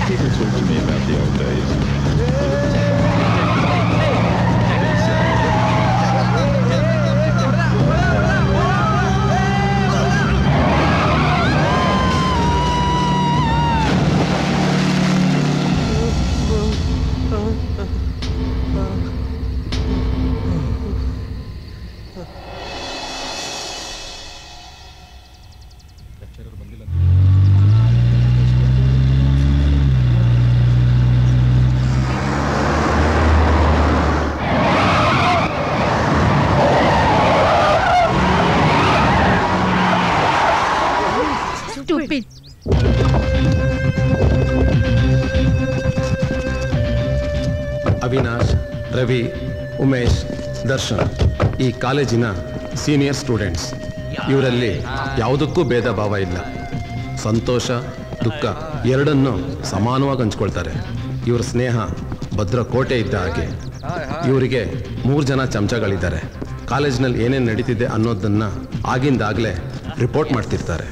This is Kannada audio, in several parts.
People talk to me about the old days. Avinash, Ravi, Umesh, Darshan ಈ ಕಾಲೇಜಿನ ಸೀನಿಯರ್ ಸ್ಟೂಡೆಂಟ್ಸ್. ಇವರಲ್ಲಿ ಯಾವುದಕ್ಕೂ ಭೇದ ಭಾವ ಇಲ್ಲ. ಸಂತೋಷ ದುಃಖ ಎರಡನ್ನೂ ಸಮಾನವಾಗಿ ಹಂಚ್ಕೊಳ್ತಾರೆ. ಇವ್ರ ಸ್ನೇಹ ಭದ್ರ ಕೋಟೆ ಇದ್ದ ಹಾಗೆ. ಇವರಿಗೆ 3 ಜನ ಚಮಚಗಳಿದ್ದಾರೆ. ಕಾಲೇಜಿನಲ್ಲಿ ಏನೇನು ನಡೀತಿದೆ ಅನ್ನೋದನ್ನು ಆಗಿಂದಾಗಲೇ ರಿಪೋರ್ಟ್ ಮಾಡ್ತಿರ್ತಾರೆ.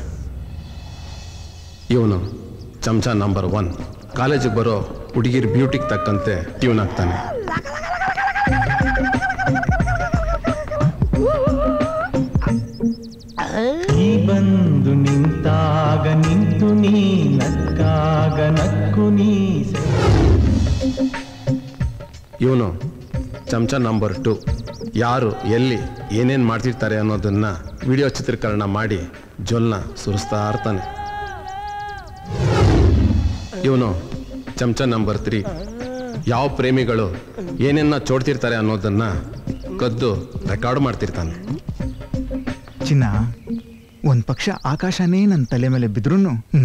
ಇವನು ಚಮಚ ನಂಬರ್ 1. ಕಾಲೇಜಿಗೆ ಬರೋ ಹುಡುಗಿರ್ ಬ್ಯೂಟಿಗೆ ತಕ್ಕಂತೆ ಟ್ಯೂನ್ ಆಗ್ತಾನೆ. ನೀ ಬಂದು ನಿಂತಾಗ ನಿಂತು ನೀ ನಕ್ಕಾಗ ನಕ್ಕು ನೀ. ಇವನು ಚಮಚ ನಂಬರ್ 2. ಯಾರು ಎಲ್ಲಿ ಏನೇನು ಮಾಡ್ತಿರ್ತಾರೆ ಅನ್ನೋದನ್ನ ವಿಡಿಯೋ ಚಿತ್ರೀಕರಣ ಮಾಡಿ ಜೊಲ್ನ ಸುರಿಸ್ತಾ ಇರ್ತಾನೆ. ಇವನು ಚಮಚ ನಂಬರ್ 3. ಯಾವ ಪ್ರೇಮಿಗಳು ಏನೇನ ಚೋಡ್ತಿರ್ತಾರೆ ಅನ್ನೋದನ್ನ ಕದ್ದು ರೆಕಾರ್ಡ್ ಮಾಡ್ತಿರ್ತಾನೆ. ಚಿನ್ನ, ಒಂದ್ ಪಕ್ಷ ಆಕಾಶನೇ ನನ್ನ ತಲೆ ಮೇಲೆ ಬಿದ್ರು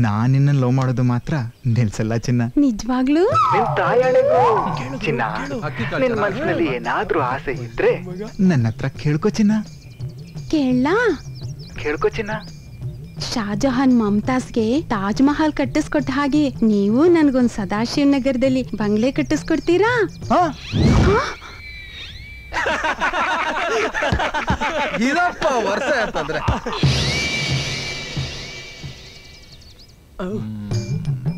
ನಾನಿನ್ನ ಲವ್ ಮಾಡೋದು ಮಾತ್ರ ನಿಲ್ಸಲ್ಲ ಚಿನ್ನ. ನಿಜವಾಗ್ಲೂ ಚಿನ್ನ, ನಿನ್ ಮನಸ್ಸಿನಲ್ಲಿ ಏನಾದ್ರೂ ಆಸೆ ಇದ್ರೆ ನನ್ನ ಹತ್ರ ಕೇಳ್ಕೊ ಚಿನ್ನ. ಕೇಳ್ಕೊ ಚಿನ್ನ. ಶಾಜಹಾನ್ ಮಮತಾಜ್ಗೆ ತಾಜ್ ಮಹಲ್ ಕಟ್ಟಿಸ್ಕೊಟ್ಟ ಹಾಗೆ ನೀವು ನನ್ಗೊಂದ್ ಸದಾಶಿವ ನಗರದಲ್ಲಿ ಬಂಗ್ಲೆ ಕಟ್ಟಿಸ್ಕೊಡ್ತೀರಾ? ಇದಪ್ಪ ವರ್ಷ ಅಂತಂದ್ರೆ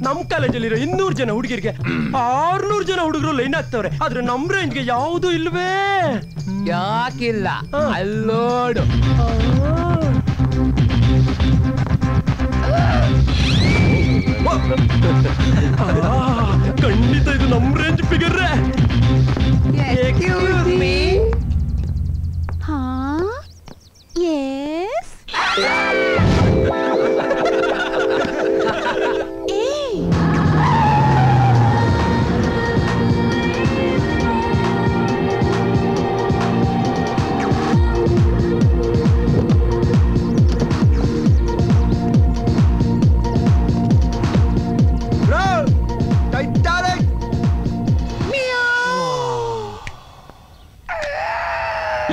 ನಮ್ ಕಾಲೇಜಲ್ಲಿರೋ 200 ಜನ ಹುಡುಗಿರಿಗೆ 600 ಜನ ಹುಡುಗರು ಲೈನ್ ಆಗ್ತವ್ರೆ. ಆದ್ರೆ ನಮ್ ರೇಂಜ್ಗೆ ಯಾವುದು ಇಲ್ವೇ? ಯಾಕಿಲ್ಲ? ಅಲ್ಲೋಡು. ಖಂಡಿತ ಇದು ನಮ್ ರೇಂಜ್ ಫಿಗರ್. ಹಾ, ಎಸ್.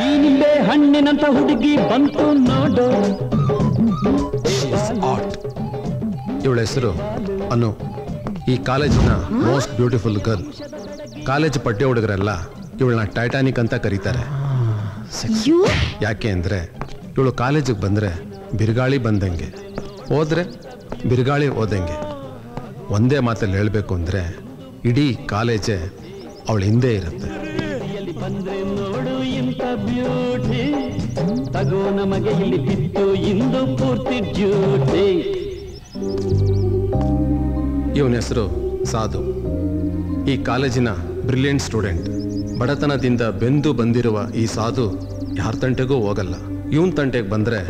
ಈ ನಿಂಬೆ ಹಣ್ಣಿನಂತ ಹುಡುಗಿ ಬಂತು ನೋಡು. ಇವಳ ಹೆಸರು ಅನು. ಈ ಕಾಲೇಜಿನ ಮೋಸ್ಟ್ ಬ್ಯೂಟಿಫುಲ್ ಗರ್ಲ್. ಕಾಲೇಜ್ ಪಠ್ಯ ಹುಡುಗರೆಲ್ಲ ಇವಳನ್ನ ಟೈಟಾನಿಕ್ ಅಂತ ಕರೀತಾರೆ. ಯಾಕೆ ಅಂದ್ರೆ ಇವಳು ಕಾಲೇಜಿಗೆ ಬಂದ್ರೆ ಬಿರುಗಾಳಿ ಬಂದಂಗೆ, ಹೋದ್ರೆ ಬಿರುಗಾಳಿ ಹೋದಂಗೆ. ಒಂದೇ ಮಾತಲ್ಲಿ ಹೇಳಬೇಕು ಅಂದ್ರೆ ಇಡೀ ಕಾಲೇಜೇ ಅವಳ ಹಿಂದೆ ಇರುತ್ತೆ. ಬಂದ್ರೆ ನೋಡು ಇಂತ ಬ್ಯೂಟಿ, ತಗೋ ನಮಗೆ ಇಲ್ಲಿ ಬಿತ್ತು ಇಂದು ಪೂರ್ತಿ ಡ್ಯೂಟಿ. ಇವನ ಹೆಸರು ಸಾಧು. ಈ ಕಾಲೇಜಿನ ಬ್ರಿಲಿಯಂಟ್ ಸ್ಟೂಡೆಂಟ್. ಬಡತನದಿಂದ ಬೆಂದು ಬಂದಿರುವ ಈ ಸಾಧು ಯಾರ ತಂಟೆಗೂ ಹೋಗಲ್ಲ. ಇವನ್ ತಂಟೆಗೆ ಬಂದ್ರೆ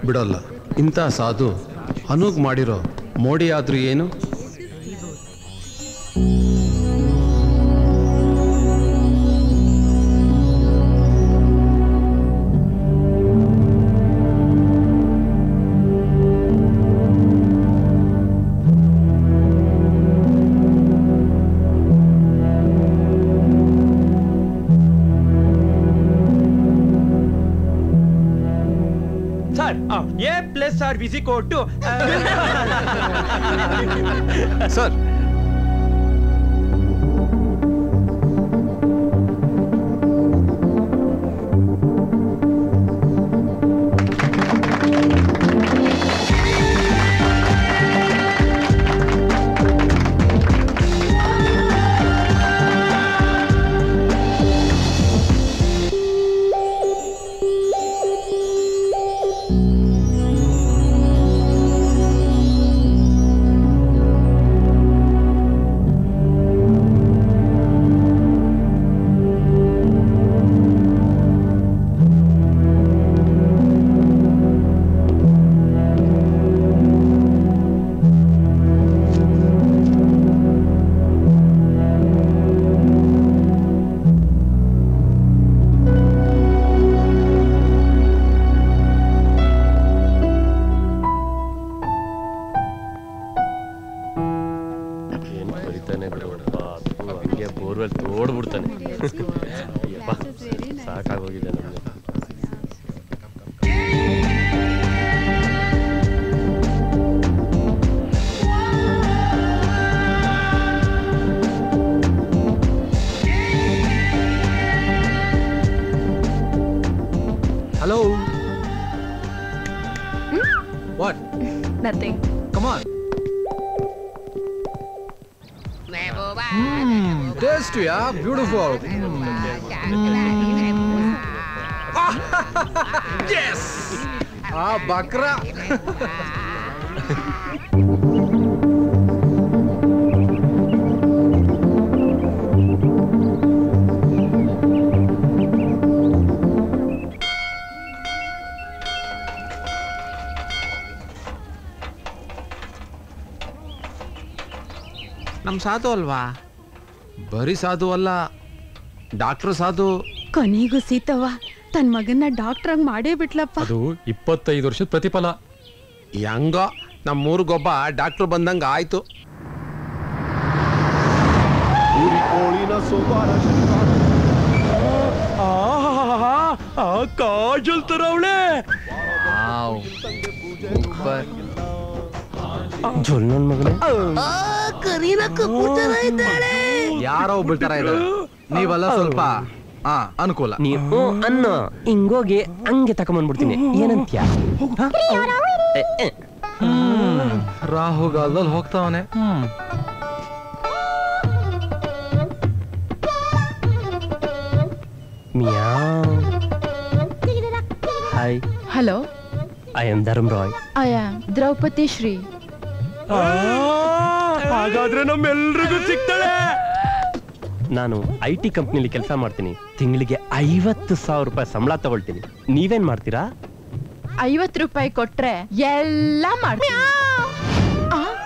ಬಿಡೋಲ್ಲ. ಇಂಥ ಸಾಧು ಅನುಗ್ ಮಾಡಿರೋ ಮೋಡಿ ಆದ್ರೂ ಏನು? ಸರ್ A+R ವಿಸಿ ಕೊಟ್ಟು ಸರ್ ಬೋರ್ವೆಲ್ ತೋಡ್ಬಿಡ್ತಾನೆ. ಸಾಕಾಗೋಗಿದೆ ನಮ್ಗೆ. Hello. What? Nothing. Come on. Tasty, yeah. Beautiful. Yes. Bakra. ನಮ್ ಸಾಧು ಅಲ್ವಾ? ಬರೀ ಸಾಧು ಅಲ್ಲ, ಡಾಕ್ಟರ್ ಸಾಧು. ಕೊನೆಗೂ ಸೀತವ್ವ ತನ್ ಮಗನ್ನ ಡಾಕ್ಟರ್ ಆಗಿ ಮಾಡೇ ಬಿಟ್ಲಪ್ಪ. ಅದು 25 ವರ್ಷದ ಪ್ರತಿಫಲ. ಹೆಂಗೋ ನಮ್ಮೂರಿಗೊಬ್ಬ ಡಾಕ್ಟರ್ ಬಂದಂಗ ಆಯ್ತು. ಕಾಜಲ್ ತರ ಅವಳೆ. ಜೊಲ್ ನನ್ ಮಗನೇ. ಯಾರೋ ಒಬ್ಬಳ ತರ ಇದ್ದಾರೆ. ನೀವಲ್ಲ ಸ್ವಲ್ಪ ಅನುಕೂಲ. ನೀವು ಅನ್ನ ಹಿಂಗೋಗಿ ಹಂಗೆ ತಕೊಂಡ್ಬಂದ್ಬಿಡ್ತೀನಿ. ಏನಂತ್ಯ? ರಾಹುಗಾಲದಲ್ಲಿ ಹೋಗ್ತಾವನೆ. Hi. Hello. I am Dharm Roy. I am Draupadi Shri. ಹಾಗಾದ್ರೆ ನಮ್ಮೆಲ್ರಿಗೂ ಸಿಗ್ತಾಳೆ. ನಾನು IT ಕಂಪ್ನಿಲಿ ಕೆಲಸ ಮಾಡ್ತೀನಿ. ತಿಂಗಳಿಗೆ 50,000 ರೂಪಾಯಿ ಸಂಬಳ ತಗೊಳ್ತೀನಿ. ನೀವೇನ್ ಮಾಡ್ತೀರಾ? 50 ರೂಪಾಯಿ ಕೊಟ್ರೆ ಎಲ್ಲ ಮಾಡ್ತೀನಿ.